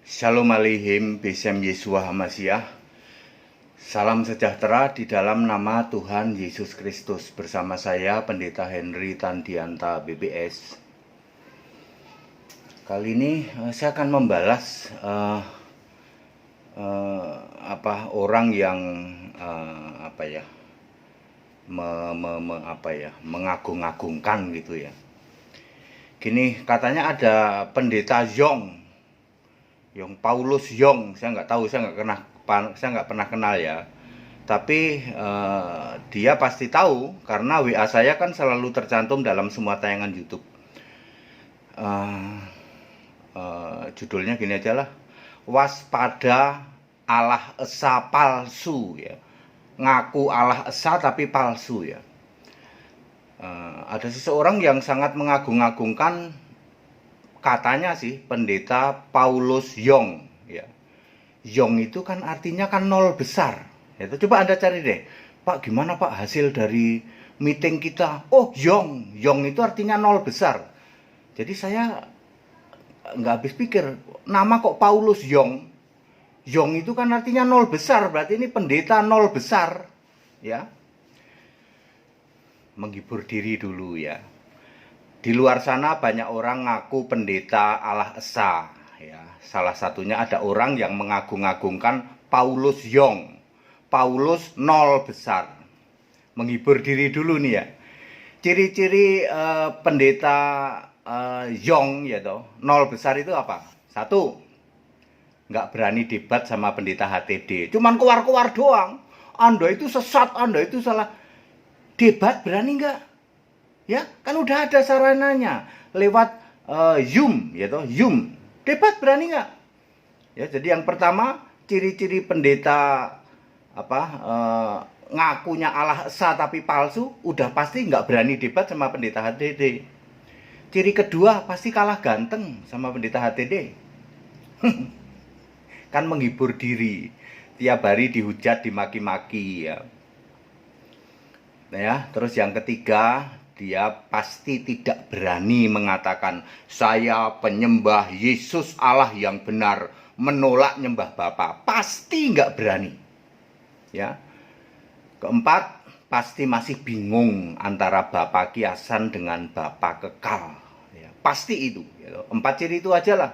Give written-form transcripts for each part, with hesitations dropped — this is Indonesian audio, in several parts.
Shalom Aleichem, Besem Yeshua HaMashiach. Salam sejahtera di dalam nama Tuhan Yesus Kristus. Bersama saya Pendeta Henry Tandianta BBS. Kali ini saya akan membalas orang yang mengagung-agungkan gitu ya. Gini, katanya ada pendeta Yong Paulus Yong, saya nggak tahu, saya nggak pernah kenal ya. Tapi dia pasti tahu karena WA saya kan selalu tercantum dalam semua tayangan YouTube. Judulnya gini aja lah, waspada Allah Esa palsu ya. Ngaku Allah Esa tapi palsu ya. Ada seseorang yang sangat mengagung-agungkan, katanya sih, pendeta Paulus Yong ya. Yong itu kan artinya kan nol besar. Itu coba Anda cari deh, Pak, gimana Pak hasil dari meeting kita? Oh, Yong itu artinya nol besar. Jadi saya nggak habis pikir, nama kok Paulus Yong itu kan artinya nol besar, berarti ini pendeta nol besar ya. Menghibur diri dulu ya. Di luar sana banyak orang ngaku pendeta Allah Esa ya. Salah satunya ada orang yang mengagung-agungkan Paulus Yong, Paulus nol besar. Menghibur diri dulu nih ya. Ciri-ciri pendeta Yong ya toh, nol besar itu apa? Satu, nggak berani debat sama pendeta HTD, cuman keluar-keluar doang. Anda itu sesat, Anda itu salah. Debat berani nggak? Ya, kan udah ada sarananya lewat Zoom ya toh, Zoom. Debat berani nggak? Ya, jadi yang pertama, ciri-ciri pendeta ngakunya Allah Esa tapi palsu, udah pasti nggak berani debat sama pendeta HTD. Ciri kedua, pasti kalah ganteng sama pendeta HTD. Kan menghibur diri, tiap hari dihujat, dimaki-maki ya. Ya, terus yang ketiga, dia pasti tidak berani mengatakan saya penyembah Yesus Allah yang benar, menolak nyembah Bapa. Pasti nggak berani. Ya. Keempat, pasti masih bingung antara Bapa kiasan dengan Bapa kekal. Ya, pasti itu. Ya. 4 ciri itu aja lah.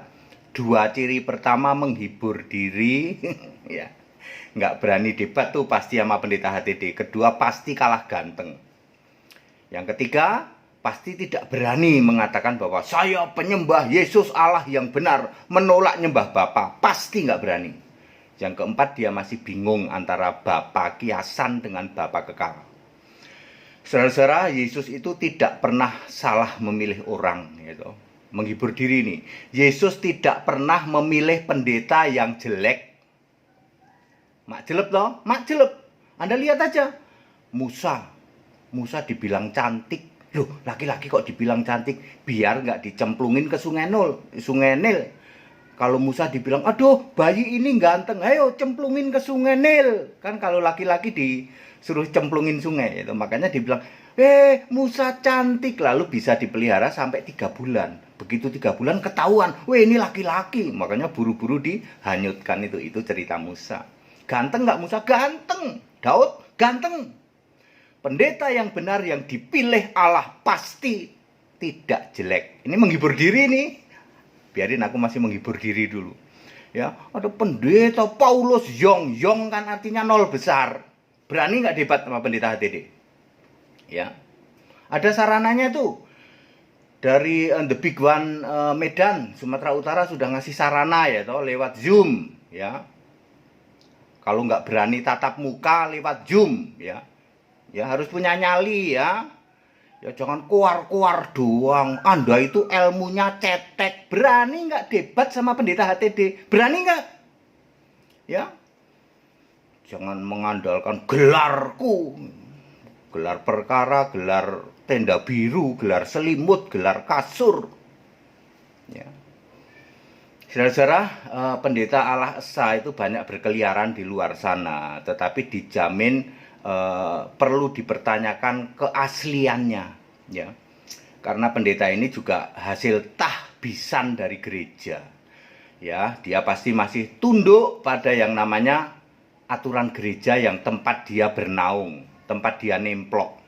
2 ciri pertama menghibur diri, ya. Nggak berani debat tuh pasti sama pendeta HTD. Kedua, pasti kalah ganteng. Yang ketiga, pasti tidak berani mengatakan bahwa saya penyembah Yesus Allah yang benar, menolak nyembah Bapa. Pasti nggak berani. Yang keempat, dia masih bingung antara Bapa kiasan dengan Bapa kekal. Saudara-saudara, Yesus itu tidak pernah salah memilih orang gitu. Menghibur diri nih, Yesus tidak pernah memilih pendeta yang jelek. Mak jelek loh, mak jelek. Anda lihat aja, Musa dibilang cantik. Loh, laki-laki kok dibilang cantik? Biar nggak dicemplungin ke Sungai Nil. Kalau Musa dibilang, aduh, bayi ini ganteng, ayo cemplungin ke Sungai Nil. Kan kalau laki-laki disuruh cemplungin sungai, itu makanya dibilang, Musa cantik, lalu bisa dipelihara sampai 3 bulan. Begitu 3 bulan ketahuan, ini laki-laki, makanya buru-buru dihanyutkan. Itu cerita Musa. Ganteng nggak Musa? Ganteng. Daud ganteng. Pendeta yang benar yang dipilih Allah pasti tidak jelek. Ini menghibur diri nih. Biarin aku masih menghibur diri dulu. Ya, ada pendeta Paulus Yong kan artinya nol besar. Berani nggak debat sama pendeta HTD? Ya. Ada sarananya tuh. Dari The Big One Medan, Sumatera Utara sudah ngasih sarana ya toh lewat Zoom ya. Kalau nggak berani tatap muka lewat Zoom ya. Ya harus punya nyali ya. Ya jangan keluar-keluar doang. Anda itu ilmunya cetek. Berani nggak debat sama pendeta HTD? Berani nggak? Ya. Jangan mengandalkan gelarku. Gelar perkara, gelar tenda biru, gelar selimut, gelar kasur. Ya. Saudara-saudara, pendeta Allah Esa itu banyak berkeliaran di luar sana, tetapi dijamin perlu dipertanyakan keasliannya, ya. Karena pendeta ini juga hasil tahbisan dari gereja. ya, dia pasti masih tunduk pada yang namanya aturan gereja yang tempat dia bernaung, tempat dia nemplok.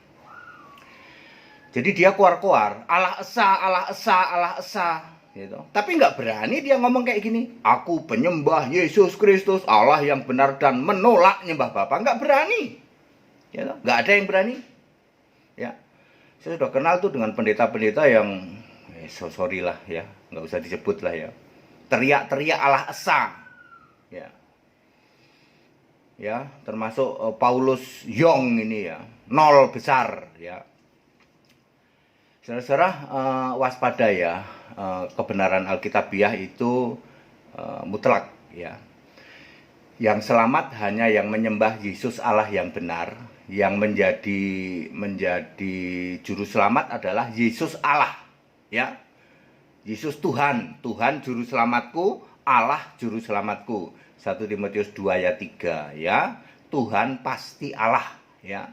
Jadi dia keluar-keluar, Allah Esa, Allah Esa, Allah Esa, gitu. Tapi nggak berani dia ngomong kayak gini, aku penyembah Yesus Kristus, Allah yang benar dan menolak nyembah Bapa. Nggak berani, gitu. Nggak ada yang berani. Ya, saya sudah kenal tuh dengan pendeta-pendeta yang, sorry lah ya, nggak usah disebut lah ya, teriak-teriak Allah Esa, ya, termasuk Paulus Yong ini ya, nol besar ya. Saudara-saudara, waspada ya, kebenaran Alkitabiah itu mutlak ya. Yang selamat hanya yang menyembah Yesus Allah yang benar. Yang menjadi juru selamat adalah Yesus Allah ya. Yesus Tuhan, Tuhan juru selamatku, Allah juru selamatku. 1 Timotius 2 ayat 3 ya. Tuhan pasti Allah ya.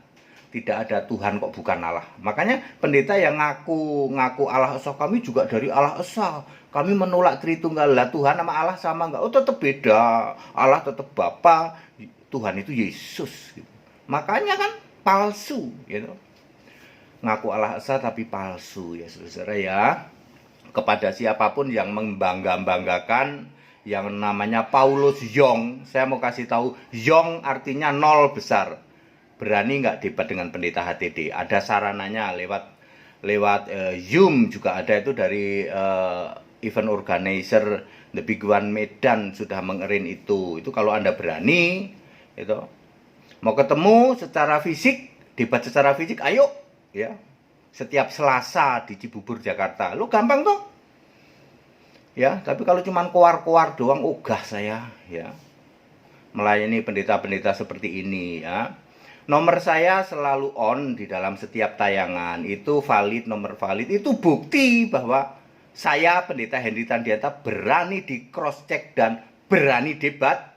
Tidak ada Tuhan kok bukan Allah. Makanya pendeta yang ngaku Allah Esa, kami juga dari Allah Esa, kami menolak Tritunggal. Lah Tuhan sama Allah sama enggak? Oh tetap beda. Allah tetap Bapa, Tuhan itu Yesus gitu. Makanya kan palsu gitu. Ngaku Allah Esa tapi palsu ya saudara ya. Kepada siapapun yang membangga-banggakan yang namanya Paulus Yong, saya mau kasih tahu, Yong artinya nol besar. Berani nggak debat dengan pendeta HTD? Ada sarananya lewat Zoom juga ada, itu dari event organizer The Big One Medan sudah mengerin itu. Itu kalau Anda berani itu mau ketemu secara fisik, debat secara fisik, ayo ya. Setiap Selasa di Cibubur Jakarta. Lu gampang tuh. Ya, tapi kalau cuman keluar-keluar doang ogah saya ya. Melayani pendeta-pendeta seperti ini ya. Nomor saya selalu on di dalam setiap tayangan, itu valid, nomor valid, itu bukti bahwa saya pendeta Henry Tandianta berani di cross check dan berani debat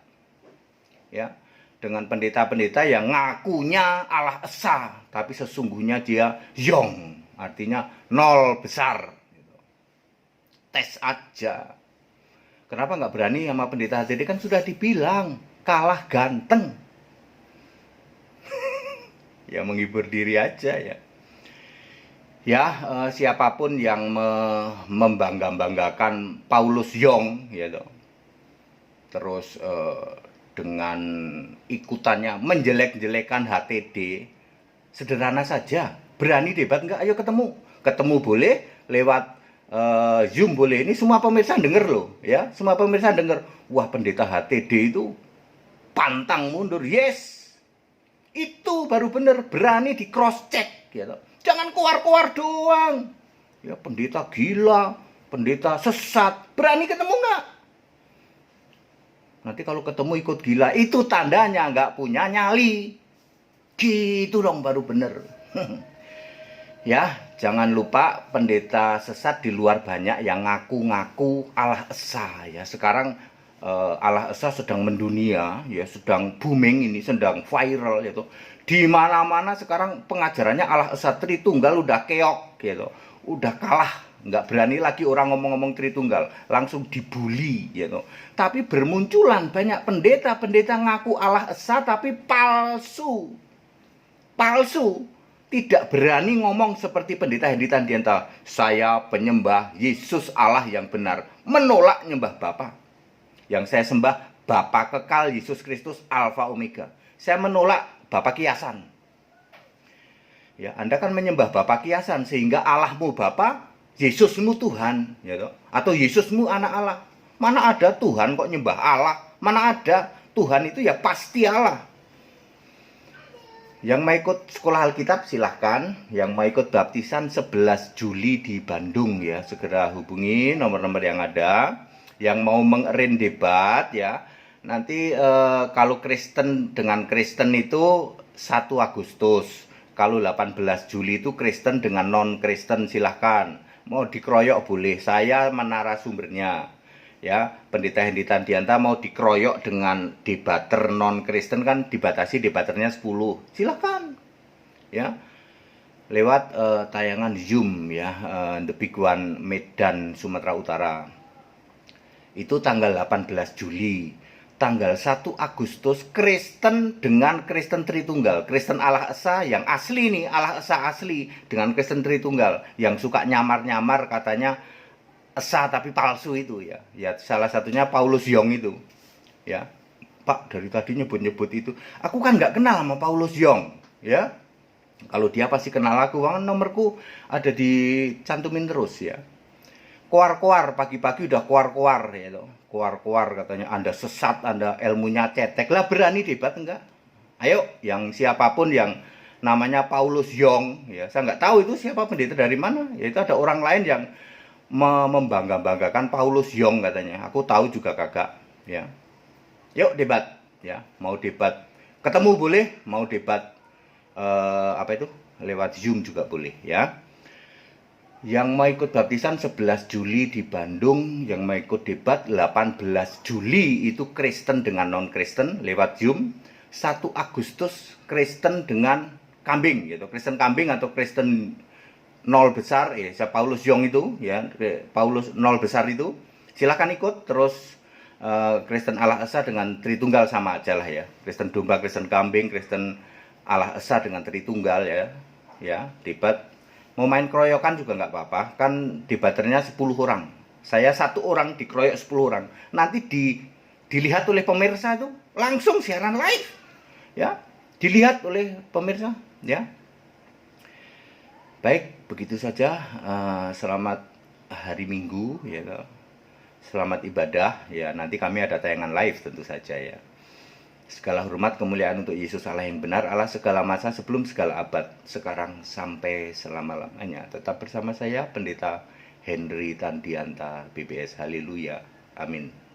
ya dengan pendeta-pendeta yang ngakunya Allah Esa tapi sesungguhnya dia Yong, artinya nol besar. Tes aja. Kenapa nggak berani sama pendeta HTD? Kan sudah dibilang kalah ganteng. Ya menghibur diri aja ya. Ya, siapapun yang membangga-banggakan Paulus Yong gitu. Terus dengan ikutannya menjelek-jelekan HTD, sederhana saja. Berani debat enggak? Ayo ketemu. Ketemu boleh, lewat Zoom boleh. Ini semua pemirsa denger loh ya. Semua pemirsa denger. Wah, pendeta HTD itu pantang mundur. Yes. Itu baru bener, berani di cross check gitu. Jangan keluar-keluar doang. Ya pendeta gila, pendeta sesat, berani ketemu nggak? Nanti kalau ketemu ikut gila, itu tandanya nggak punya nyali. Gitu dong baru bener. Ya, jangan lupa pendeta sesat di luar banyak yang ngaku-ngaku Allah Esa ya. Sekarang Allah Esa sedang mendunia ya, sedang booming ini, sedang viral gitu. Di mana-mana sekarang pengajarannya Allah Esa Tritunggal udah keok gitu. Udah kalah, nggak berani lagi orang ngomong-ngomong Tritunggal, langsung dibully gitu. Tapi bermunculan banyak pendeta-pendeta ngaku Allah Esa tapi palsu. Palsu. Tidak berani ngomong seperti pendeta Henry Tandianta, saya penyembah Yesus Allah yang benar, menolak nyembah Bapa. Yang saya sembah Bapa kekal Yesus Kristus Alfa Omega. Saya menolak Bapa kiasan. Ya, Anda kan menyembah Bapa kiasan sehingga Allahmu Bapa, Yesusmu Tuhan, ya, atau Yesusmu anak Allah. Mana ada Tuhan kok nyembah Allah? Mana ada Tuhan itu ya pasti Allah. Yang mau ikut sekolah Alkitab silahkan. Yang mau ikut baptisan 11 Juli di Bandung ya, segera hubungi nomor-nomor yang ada. Yang mau mengerin debat ya, nanti kalau Kristen dengan Kristen itu 1 Agustus. Kalau 18 Juli itu Kristen dengan non-Kristen silahkan. Mau dikeroyok boleh, saya menara sumbernya. Ya, pendeta Henry Tandianta mau dikeroyok dengan debater non-Kristen kan dibatasi debaternya 10. Silakan. Ya. Lewat tayangan Zoom ya, The Big One Medan Sumatera Utara. Itu tanggal 18 Juli. Tanggal 1 Agustus Kristen dengan Kristen Tritunggal. Kristen Allah Esa yang asli nih, Allah Esa asli dengan Kristen Tritunggal yang suka nyamar-nyamar katanya Esa tapi palsu itu ya. Ya salah satunya Paulus Yong itu. Ya. Pak dari tadi nyebut-nyebut itu. Aku kan nggak kenal sama Paulus Yong, ya. Kalau dia pasti kenal aku, nomorku ada dicantumin terus ya. Kuar-kuar, pagi-pagi udah kuar-kuar ya loh. Kuar-kuar katanya Anda sesat, Anda ilmunya cetek. Lah berani debat enggak? Ayo, yang siapapun yang namanya Paulus Yong ya, saya nggak tahu itu siapa pendeta dari mana. Ya itu ada orang lain yang membangga-banggakan Paulus Yong katanya. Aku tahu juga kagak ya. Yuk debat ya, mau debat ketemu boleh, mau debat apa itu lewat Zoom juga boleh ya. Yang mau ikut baptisan 11 Juli di Bandung, yang mau ikut debat 18 Juli itu Kristen dengan non-Kristen lewat Zoom. 1 Agustus Kristen dengan kambing gitu, Kristen kambing atau Kristen nol besar saya Paulus Yong itu ya, Paulus nol besar itu silakan ikut. Terus Kristen Allah Esa dengan Tritunggal sama aja lah ya. Kristen domba, Kristen kambing, Kristen Allah Esa dengan Tritunggal ya. Ya, debat. Mau main keroyokan juga nggak apa-apa. Kan debaternya 10 orang. Saya 1 orang dikeroyok 10 orang. Nanti dilihat oleh pemirsa itu langsung siaran live. Ya, dilihat oleh pemirsa ya. Baik, begitu saja. Selamat hari Minggu ya. Selamat ibadah ya, nanti kami ada tayangan live tentu saja ya. Segala hormat kemuliaan untuk Yesus Allah yang benar, Allah segala masa sebelum segala abad, sekarang sampai selama-lamanya. Tetap bersama saya Pendeta Henry Tandianta BBS. Haleluya. Amin.